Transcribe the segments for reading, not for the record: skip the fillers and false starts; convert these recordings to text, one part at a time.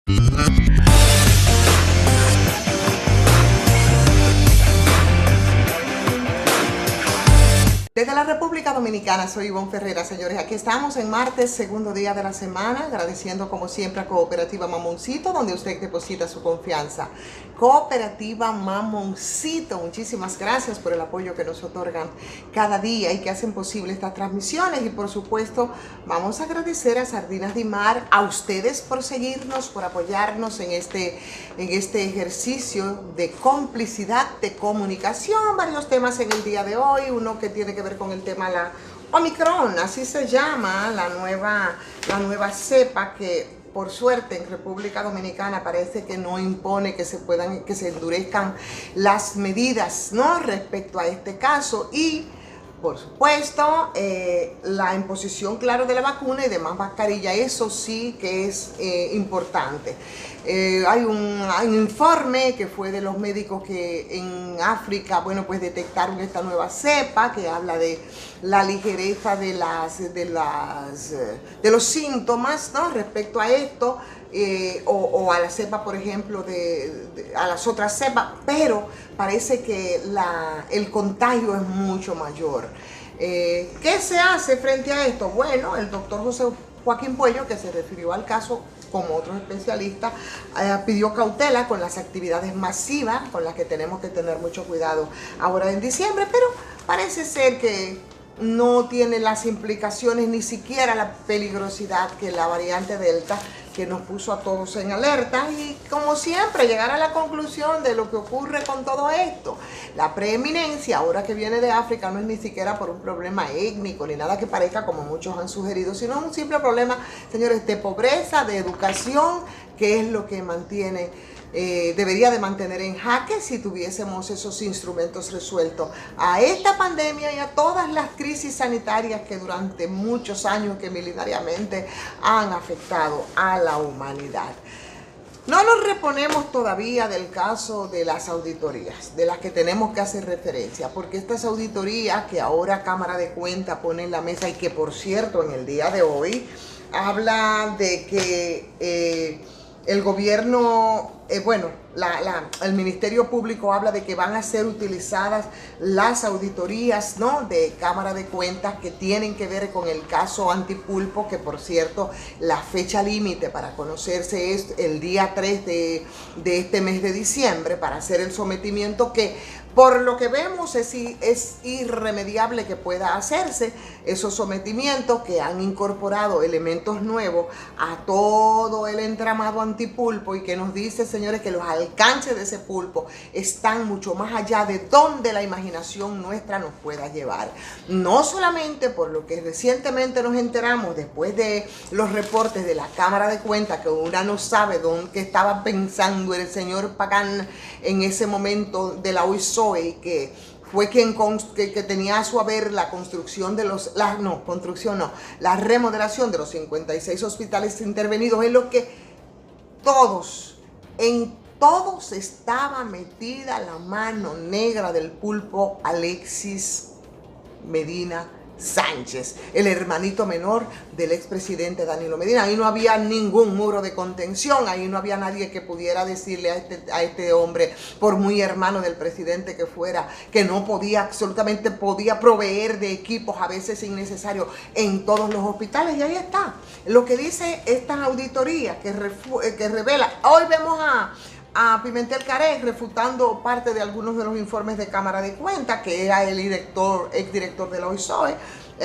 Desde la República Dominicana, soy Ivonne Ferreira, señores. Aquí estamos en martes, segundo día de la semana, agradeciendo como siempre a Cooperativa Mamoncito, donde usted deposita su confianza. Cooperativa Mamoncito, muchísimas gracias por el apoyo que nos otorgan cada día y que hacen posible estas transmisiones. Y por supuesto, vamos a agradecer a Sardinas de Mar, a ustedes por seguirnos, por apoyarnos en este ejercicio de complicidad, de comunicación. Varios temas en el día de hoy, uno que tiene que ver con el tema la Omicron, así se llama la nueva cepa que por suerte en República Dominicana parece que no impone que se endurezcan las medidas, ¿no?, respecto a este caso. Y por supuesto, la imposición, claro, de la vacuna y de más mascarilla, eso sí que es importante. Hay un informe que fue de los médicos que en África, bueno, pues detectaron esta nueva cepa que habla de la ligereza de los síntomas, ¿no?, respecto a esto. O a la cepa, por ejemplo, a las otras cepas, pero parece que el contagio es mucho mayor. ¿Qué se hace frente a esto? Bueno, el doctor José Joaquín Puello, que se refirió al caso como otros especialistas, pidió cautela con las actividades masivas con las que tenemos que tener mucho cuidado ahora en diciembre, pero parece ser que no tiene las implicaciones ni siquiera la peligrosidad que la variante Delta, que nos puso a todos en alerta. Y como siempre, llegar a la conclusión de lo que ocurre con todo esto. La preeminencia, ahora que viene de África, no es ni siquiera por un problema étnico, ni nada que parezca como muchos han sugerido, sino un simple problema, señores, de pobreza, de educación, que es lo que debería de mantener en jaque si tuviésemos esos instrumentos resueltos a esta pandemia y a todas las crisis sanitarias que durante muchos años que milenariamente han afectado a la humanidad. No nos reponemos todavía del caso de las auditorías, de las que tenemos que hacer referencia, porque estas auditorías que ahora Cámara de Cuentas pone en la mesa y que, por cierto, en el día de hoy habla de que el gobierno, el Ministerio Público habla de que van a ser utilizadas las auditorías, ¿no?, de Cámara de Cuentas que tienen que ver con el caso Antipulpo, que por cierto la fecha límite para conocerse es el día 3 de este mes de diciembre para hacer el sometimiento, que por lo que vemos es irremediable que pueda hacerse esos sometimientos que han incorporado elementos nuevos a todo el entramado antipulpo y que nos dice, señores, que los alcances de ese pulpo están mucho más allá de donde la imaginación nuestra nos pueda llevar. No solamente por lo que recientemente nos enteramos después de los reportes de la Cámara de Cuentas, que una no sabe qué estaba pensando el señor Pagán en ese momento de la OISOE, que fue quien que tenía a su haber la construcción de la remodelación de los 56 hospitales intervenidos, en lo que en todos estaba metida la mano negra del pulpo Alexis Medina Sánchez, el hermanito menor del expresidente Danilo Medina. Ahí no había ningún muro de contención, ahí no había nadie que pudiera decirle a este hombre, por muy hermano del presidente que fuera, que no absolutamente podía proveer de equipos a veces innecesarios en todos los hospitales. Y ahí está lo que dice esta auditoría que revela. Hoy vemos a Pimentel Carey refutando parte de algunos de los informes de Cámara de Cuentas, que era el exdirector de la OISOE.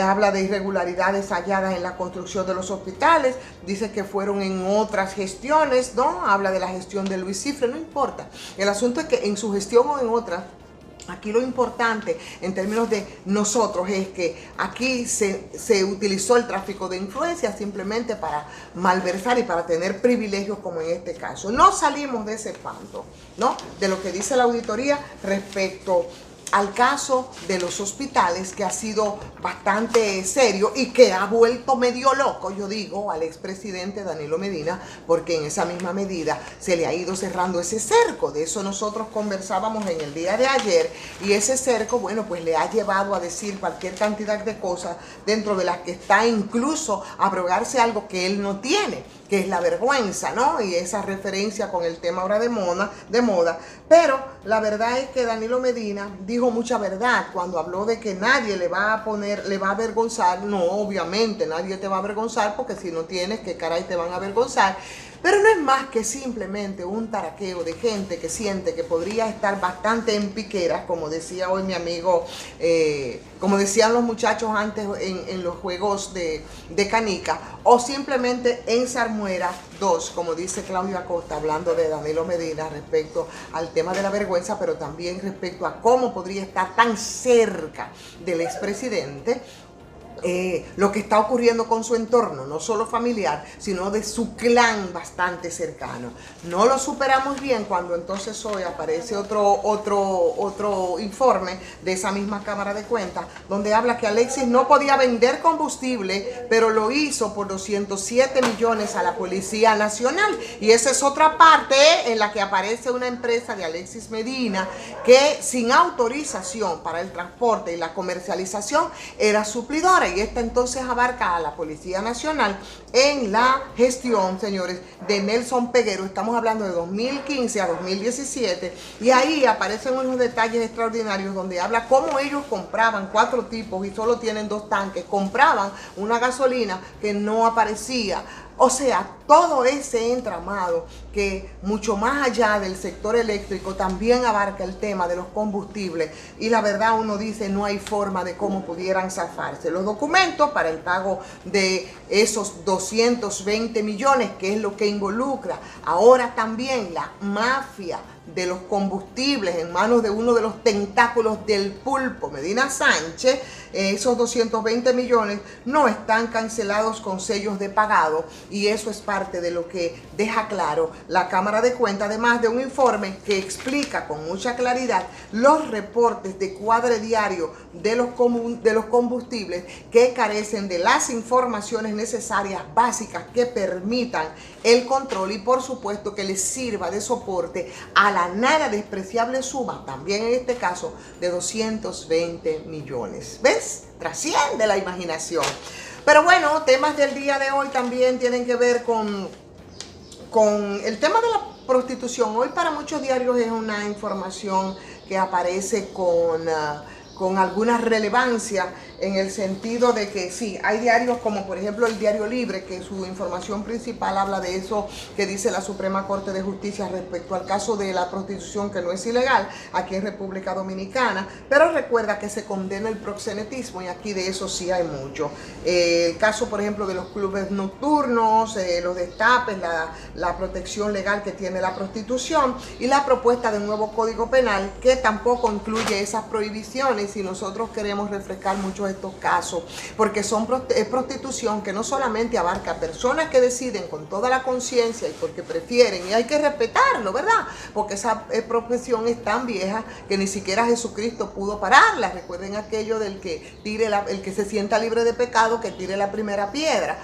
Habla de irregularidades halladas en la construcción de los hospitales, dice que fueron en otras gestiones, ¿no? Habla de la gestión de Luis Cifre, no importa. El asunto es que en su gestión o en otras, aquí lo importante en términos de nosotros es que aquí se utilizó el tráfico de influencia simplemente para malversar y para tener privilegios, como en este caso. No salimos de ese espanto, ¿no?, de lo que dice la auditoría respecto al caso de los hospitales, que ha sido bastante serio y que ha vuelto medio loco, yo digo, al expresidente Danilo Medina, porque en esa misma medida se le ha ido cerrando ese cerco. De eso nosotros conversábamos en el día de ayer, y ese cerco, bueno, pues le ha llevado a decir cualquier cantidad de cosas, dentro de las que está incluso abrogarse algo que él no tiene, que es la vergüenza, ¿no? Y esa referencia con el tema ahora de moda. Pero la verdad es que Danilo Medina dijo mucha verdad cuando habló de que nadie le va a avergonzar. No, obviamente nadie te va a avergonzar, porque si no tienes, ¿qué caray te van a avergonzar? Pero no es más que simplemente un taraqueo de gente que siente que podría estar bastante en piqueras, como decía hoy mi amigo, como decían los muchachos antes en los juegos de canica, o simplemente en salmuera 2, como dice Claudio Acosta, hablando de Danilo Medina respecto al tema de la vergüenza, pero también respecto a cómo podría estar tan cerca del expresidente. Lo que está ocurriendo con su entorno, no solo familiar, sino de su clan bastante cercano. No lo superamos bien cuando entonces hoy aparece otro informe de esa misma Cámara de Cuentas, donde habla que Alexis no podía vender combustible, pero lo hizo por 207 millones a la Policía Nacional. Y esa es otra parte en la que aparece una empresa de Alexis Medina que sin autorización para el transporte y la comercialización era suplidora. Y esta entonces abarca a la Policía Nacional en la gestión, señores, de Nelson Peguero. Estamos hablando de 2015 a 2017, y ahí aparecen unos detalles extraordinarios donde habla cómo ellos compraban 4 tipos y solo tienen 2 tanques, compraban una gasolina que no aparecía. O sea, todo ese entramado que mucho más allá del sector eléctrico también abarca el tema de los combustibles, y la verdad uno dice no hay forma de cómo pudieran zafarse. Los documentos para el pago de esos 220 millones, que es lo que involucra ahora también la mafia de los combustibles en manos de uno de los tentáculos del pulpo, Medina Sánchez, esos 220 millones no están cancelados con sellos de pagado, y eso es parte de lo que deja claro la Cámara de Cuentas, además de un informe que explica con mucha claridad los reportes de cuadre diario de los combustibles que carecen de las informaciones necesarias básicas que permitan el control, y por supuesto que les sirva de soporte a la nada despreciable suma, también en este caso, de 220 millones. ¿Ves? Trasciende la imaginación. Pero bueno, temas del día de hoy también tienen que ver con el tema de la prostitución. Hoy para muchos diarios es una información que aparece con alguna relevancia, en el sentido de que sí, hay diarios como por ejemplo el Diario Libre, que su información principal habla de eso que dice la Suprema Corte de Justicia respecto al caso de la prostitución, que no es ilegal aquí en República Dominicana, pero recuerda que se condena el proxenetismo, y aquí de eso sí hay mucho. El caso por ejemplo de los clubes nocturnos, los destapes, la protección legal que tiene la prostitución, y la propuesta de un nuevo Código Penal que tampoco incluye esas prohibiciones, y nosotros queremos refrescar mucho estos casos, porque es prostitución que no solamente abarca a personas que deciden con toda la conciencia y porque prefieren, y hay que respetarlo, ¿verdad? Porque esa profesión es tan vieja que ni siquiera Jesucristo pudo pararla. Recuerden aquello del que el que se sienta libre de pecado, que tire la primera piedra.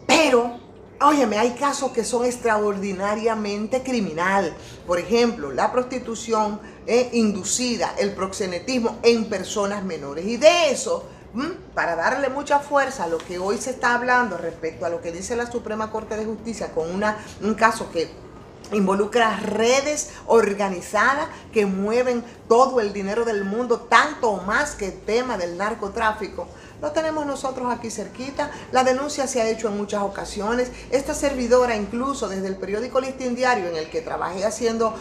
Pero óyeme, hay casos que son extraordinariamente criminal. Por ejemplo, la prostitución inducida, el proxenetismo en personas menores. Y de eso, para darle mucha fuerza a lo que hoy se está hablando respecto a lo que dice la Suprema Corte de Justicia, con un caso que involucra redes organizadas que mueven todo el dinero del mundo, tanto o más que el tema del narcotráfico. Lo tenemos nosotros aquí cerquita. La denuncia se ha hecho en muchas ocasiones. Esta servidora, incluso desde el periódico Listín Diario, en el que trabajé haciendo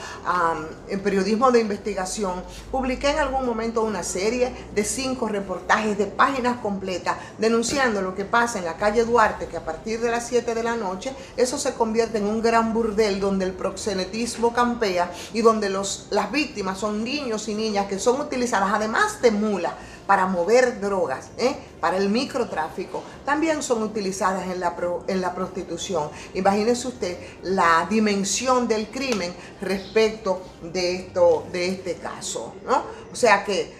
en periodismo de investigación, publiqué en algún momento una serie de 5 reportajes de páginas completas denunciando lo que pasa en la calle Duarte, que a partir de las 7 de la noche eso se convierte en un gran burdel donde el proxenetismo campea, y donde las víctimas son niños y niñas que son utilizadas, además de mulas, para mover drogas, para el microtráfico. También son utilizadas en la prostitución. Imagínese usted la dimensión del crimen respecto de este caso, ¿no? O sea que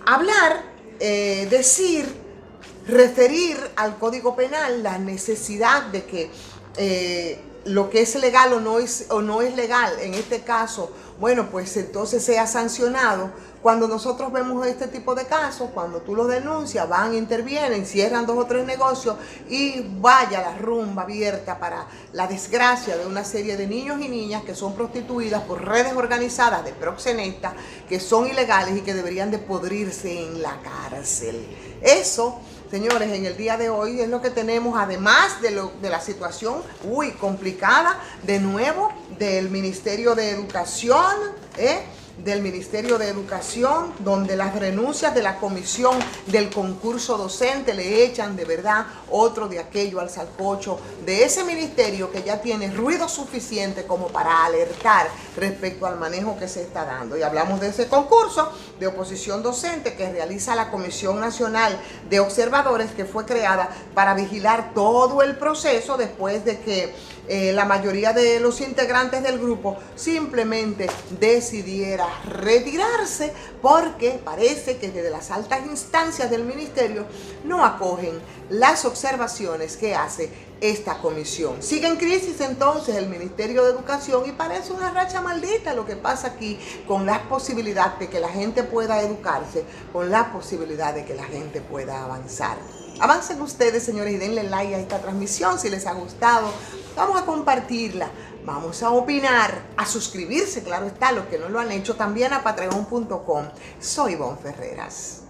hablar, decir, referir al Código Penal la necesidad de que lo que es legal o no es legal, en este caso, bueno, pues entonces sea sancionado. Cuando nosotros vemos este tipo de casos, cuando tú los denuncias, van, intervienen, cierran 2 o 3 negocios y vaya la rumba abierta para la desgracia de una serie de niños y niñas que son prostituidas por redes organizadas de proxenetas, que son ilegales y que deberían de podrirse en la cárcel. Eso, señores, en el día de hoy es lo que tenemos, además de la situación complicada, de nuevo, del Ministerio de Educación, donde las renuncias de la comisión del concurso docente le echan de verdad otro de aquello al sancocho de ese ministerio que ya tiene ruido suficiente como para alertar respecto al manejo que se está dando. Y hablamos de ese concurso de oposición docente que realiza la Comisión Nacional de Observadores, que fue creada para vigilar todo el proceso después de que la mayoría de los integrantes del grupo simplemente decidiera retirarse, porque parece que desde las altas instancias del ministerio no acogen las observaciones que hace esta comisión. Sigue en crisis entonces el Ministerio de Educación y parece una racha maldita lo que pasa aquí, con la posibilidad de que la gente pueda educarse, con la posibilidad de que la gente pueda avanzar. Avancen ustedes, señores, y denle like a esta transmisión si les ha gustado. Vamos a compartirla, vamos a opinar, a suscribirse, claro está, los que no lo han hecho, también a patreon.com. Soy Ivonne Ferreras.